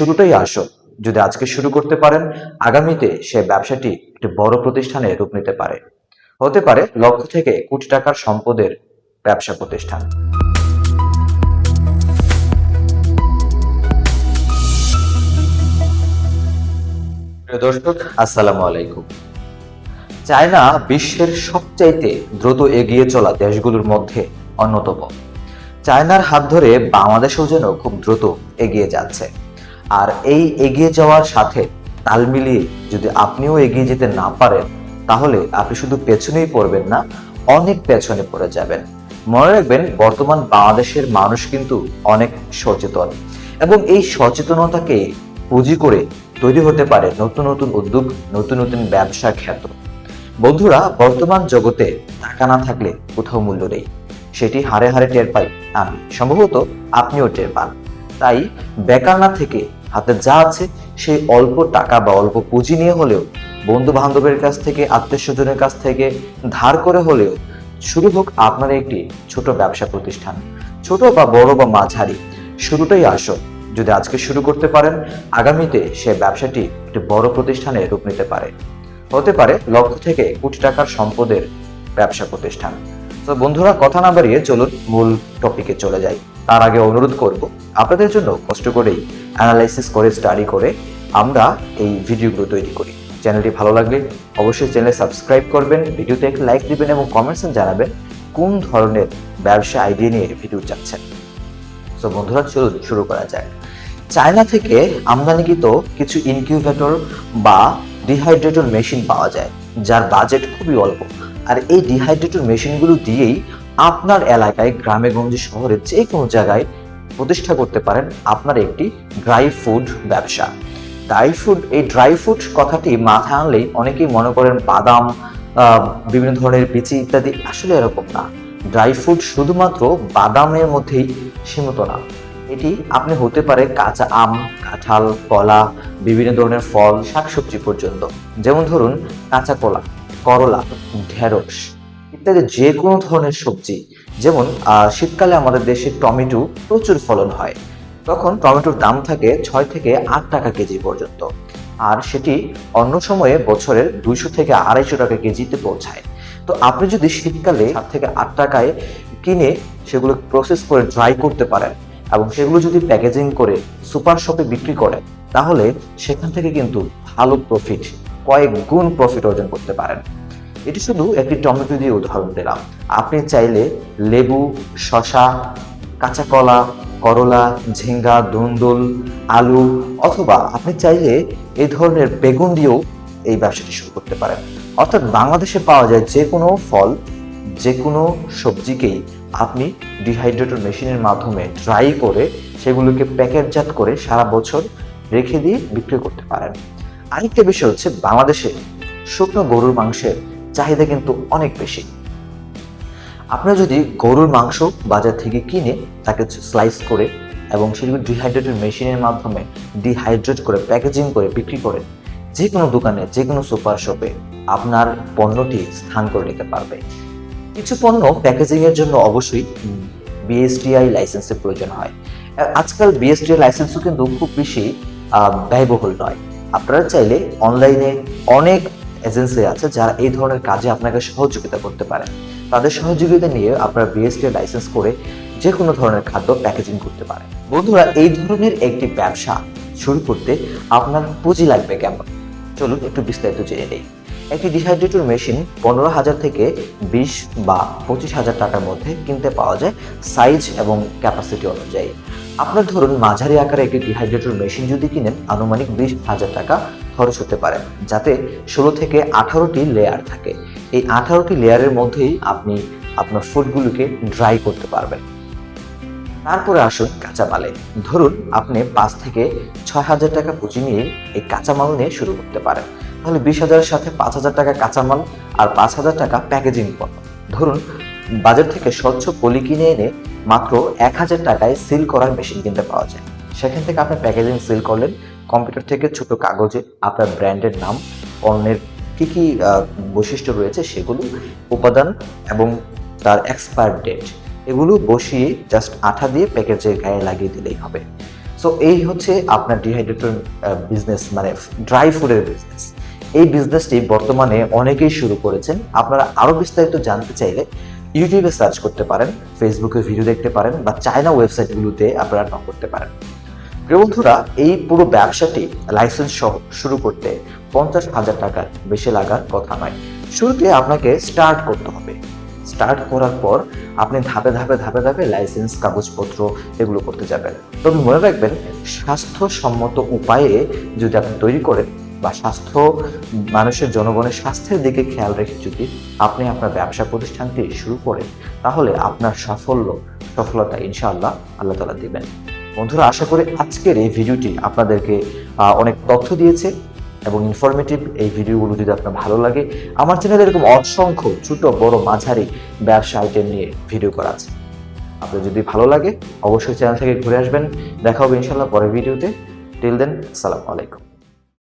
শুরুটাই আসল। যদি আজকে শুরু করতে পারেন, আগামীতে সে ব্যবসাটি একটি বড় প্রতিষ্ঠানে রূপ নিতে পারে। হতে পারে লক্ষ থেকে কোটি টাকার সম্পদের ব্যবসা প্রতিষ্ঠান। প্রিয় দর্শক, আসসালামু আলাইকুম। চায়না বিশ্বের সবচাইতে দ্রুত এগিয়ে চলা দেশগুলোর মধ্যে অন্যতম। চায়নার হাত ধরে বাংলাদেশও যেন খুব দ্রুত এগিয়ে যাচ্ছে। আর এই এগিয়ে যাওয়ার সাথে তাল মিলিয়ে যদি আপনিও এগিয়ে যেতে না পারেন, তাহলে আপনি শুধু পেছনেই পড়বেন না, অনেক পেছনে পড়ে যাবেন। মনে রাখবেন, বর্তমান বাংলাদেশের মানুষ কিন্তু অনেক সচেতন, এবং এই সচেতনতাকে পুঁজি করে তৈরি হতে পারে নতুন নতুন উদ্যোগ, নতুন নতুন ব্যবসা ক্ষেত্র। বন্ধুরা, বর্তমান জগতে টাকা না থাকলে কোথাও মূল্য নেই। সেটি হারে হারে টের পাই আমি, সম্ভবত আপনিও টের পান। তাই বেকার না থেকে হাতে যা আছে সেই অল্প টাকা বা অল্প পুঁজি নিয়ে হলেও, বন্ধু বান্ধবের কাছ থেকে, আত্মীয় স্বজনের কাছ থেকে ধার করে হলেও শুরু হোক আপনার একটি ছোট ব্যবসা প্রতিষ্ঠান। ছোট বা বড় বা মাঝারি, শুরুটাই আসল। যদি আজকে শুরু করতে পারেন, আগামীতে সে ব্যবসাটি একটি বড় প্রতিষ্ঠানে রূপ নিতে পারে। হতে পারে লক্ষ থেকে কোটি টাকার সম্পদের ব্যবসা প্রতিষ্ঠান। তো বন্ধুরা, কথা না বাড়িয়ে চলুন মূল টপিকে চলে যাই। তার আগে অনুরোধ করব, আপনাদের জন্য কষ্ট করেই অ্যানালাইসিস করে, স্টাডি করে আমরা এই ভিডিওগুলো তৈরি করি। চ্যানেলটি ভালো লাগলে অবশ্যই চ্যানেল সাবস্ক্রাইব করবেন, ভিডিওতে একটি লাইক দিবেন এবং কমেন্টসে জানাবেন কোন ধরনের ব্যবসা আইডিয়া নিয়ে ভিডিও চাচ্ছেন। তো বন্ধুরা, চলুন শুরু করা যাক। চায়না থেকে আমদানিকৃত কিছু ইনকিউবেটর বা ডিহাইড্রেটর মেশিন পাওয়া যায়, যার বাজেট খুবই অল্প। আর এই ডিহাইড্রেটর মেশিনগুলো দিয়েই আপনার এলাকায়, গ্রামে গঞ্জে, শহরে যে কোনো জায়গায় প্রতিষ্ঠা করতে পারেন আপনার একটি ড্রাই ফুড ব্যবসা। এই ড্রাই ফুড কথাটি মাথায় আনলেই অনেকেই মনে করেন বাদাম, বিভিন্ন ধরনের বিচি ইত্যাদি। আসলে এরকম না। ড্রাই ফুড শুধুমাত্র বাদামের মধ্যেই সীমিত না। এটি আপনি হতে পারে কাঁচা আম, কাঁঠাল, কলা, বিভিন্ন ধরনের ফল, শাকসবজি পর্যন্ত। যেমন ধরুন কাঁচা কলা, করলা, ঢেঁড়স ইত্যাদি যে কোনো ধরনের সবজি। যেমন শীতকালে আমাদের দেশে টমেটো প্রচুর ফলন হয়, তখন টমেটোর দাম থাকে 6 থেকে 8 টাকা কেজি পর্যন্ত। আর সেটি অন্য সময়ে বছরের 200 থেকে 250 টাকা কেজিতে পৌঁছায়। তো আপনি যদি শীতকালে 7 থেকে 8 টাকায় কিনে সেগুলো প্রসেস করে ড্রাই করতে পারেন এবং সেগুলো যদি প্যাকেজিং করে সুপার শপে বিক্রি করেন, তাহলে সেখান থেকে কিন্তু ভালো প্রফিট, কয়েক গুণ প্রফিট অর্জন করতে পারেন। এটি শুধু একটি টমেটো দিয়ে উদাহরণ দিলাম। আপনি চাইলে লেবু, শসা, কাঁচা কলা, করলা, ঝিঙ্গা, ধুন্দুল, আলু, অথবা আপনি চাইলে এই ধরনের বেগুন দিয়েও এই ব্যবসাটি শুরু করতে পারেন। অর্থাৎ বাংলাদেশে পাওয়া যায় যে কোনো ফল, যে কোনো সবজিকেই আপনি ডিহাইড্রেটর মেশিনের মাধ্যমে ড্রাই করে সেগুলোকে প্যাকেটজাত করে সারা বছর রেখে দিয়ে বিক্রি করতে পারেন। আরেকটা বিষয় হচ্ছে, বাংলাদেশে শুকনো গরুর মাংসের চাহিদা কিন্তু অনেক বেশি। আপনারা যদি গরুর মাংস বাজার থেকে কিনে তাকে স্লাইস করে এবং সেগুলো ডিহাইড্রেটেড মেশিনের মাধ্যমে ডিহাইড্রেট করে প্যাকেজিং করে বিক্রি করেন, যে কোনো দোকানে, যে কোনো সুপার শপে আপনার পণ্যটি স্থান করে নিতে পারবে। কিছু পণ্য প্যাকেজিং এর জন্য অবশ্যই বিএসটিআই লাইসেন্সের প্রয়োজন হয়। আজকাল বিএসটিআই লাইসেন্সও কিন্তু খুব বেশি ব্যয়বহুল নয়। আপনারা চাইলে অনলাইনে অনেক এজেন্সি আছে যারা এই ধরনের কাজে আপনাকে সহযোগিতা করতে পারে। তাদের সহযোগিতা নিয়ে আপনারা বিএসটিআই লাইসেন্স করে যে কোনো ধরনের খাদ্য প্যাকেজিং করতে পারেন। বন্ধুরা, এই ধরনের একটি ব্যবসা শুরু করতে আপনার পুঁজি লাগবে কেমন, চলুন একটু বিস্তারিত জেনে নেই। একটি ডিহাইড্রেটর মেশিন 15,000 থেকে 20 বা 25,000 টাকার মধ্যে কিনতে পাওয়া যায়, সাইজ এবং ক্যাপাসিটি অনুযায়ী। আপনার ধরুন মাঝারি আকারে একটি ডিহাইড্রেটর মেশিন যদি কিনেন, আনুমানিক 20,000 টাকা খরচ হতে পারে, যাতে 16 থেকে 18টি লেয়ার থাকে। এই 18টি লেয়ারের মধ্যেই আপনি আপনার ফুডগুলোকে ড্রাই করতে পারবেন। তারপরে আসুন কাঁচামালে। ধরুন আপনি 5 থেকে 6,000 টাকা পুঁজি নিয়ে এই কাঁচামাল নিয়ে শুরু করতে পারেন। তাহলে 20,000-এর সাথে 5,000 টাকা কাঁচামাল আর 5,000 টাকা প্যাকেজিং পণ্য। ধরুন বাজার থেকে স্বচ্ছ পলি কিনে এনে মাত্র 1,000 টাকায় সিল করার মেশিন কিনতে পাওয়া যায়। সেখান থেকে আপনি প্যাকেজিং সিল করলেন, কম্পিউটার থেকে ছোট কাগজে আপনার ব্র্যান্ডের নাম, পণ্যের কী কী বৈশিষ্ট্য রয়েছে সেগুলো, উপাদান এবং তার এক্সপায়ার ডেট, এগুলো বসিয়ে জাস্ট আঠা দিয়ে প্যাকেজের গায়ে লাগিয়ে দিলেই হবে। সো এই হচ্ছে আপনার ডিহাইড্রেটর বিজনেস, মানে ড্রাই ফুডের বিজনেস। এই বিজনেসটি বর্তমানে অনেকেই শুরু করেছেন। আপনারা আরো বিস্তারিত জানতে চাইলে ইউটিউবে সার্চ করতে পারেন, ফেসবুকে ভিডিও দেখতে পারেন, বা চায়না ওয়েবসাইটগুলোতে আপনারা নক করতে পারেন। প্রিয় বন্ধুরা, এই পুরো ব্যবসাটি লাইসেন্স সহ শুরু করতে 50,000 টাকার বেশি লাগার কথা নয়। শুরুতে আপনাকে স্টার্ট করতে হবে। স্টার্ট করার পর আপনি ধাপে ধাপে ধাপে ধাপে লাইসেন্স, কাগজপত্র এগুলো করতে যাবেন। তবে মনে রাখবেন, স্বাস্থ্যসম্মত উপায়ে যদি আপনি তৈরি করেন বা মানুষের জনগণের স্বাস্থ্যের দিকে খেয়াল রেখে যদি আপনি আপনার ব্যবসা প্রতিষ্ঠানটি শুরু করেন, তাহলে আপনার সফলতা ইনশাআল্লাহ আল্লাহ তাআলা দিবেন। বন্ধুরা, আশা করি আজকের এই ভিডিওটি আপনাদেরকে অনেক তথ্য দিয়েছে এবং ইনফরমেটিভ। এই ভিডিওগুলো যদি আপনার ভালো লাগে, আমার চ্যানেলে এরকম অসংখ্য ছোট বড় মাঝারি ব্যবসা আইটেম নিয়ে ভিডিও করা আছে। আপনার যদি ভালো লাগে অবশ্যই চ্যানেল থেকে ঘুরে আসবেন। দেখা হবে ইনশাআল্লাহ পরের ভিডিওতে। টিল দেন, আসসালামু আলাইকুম।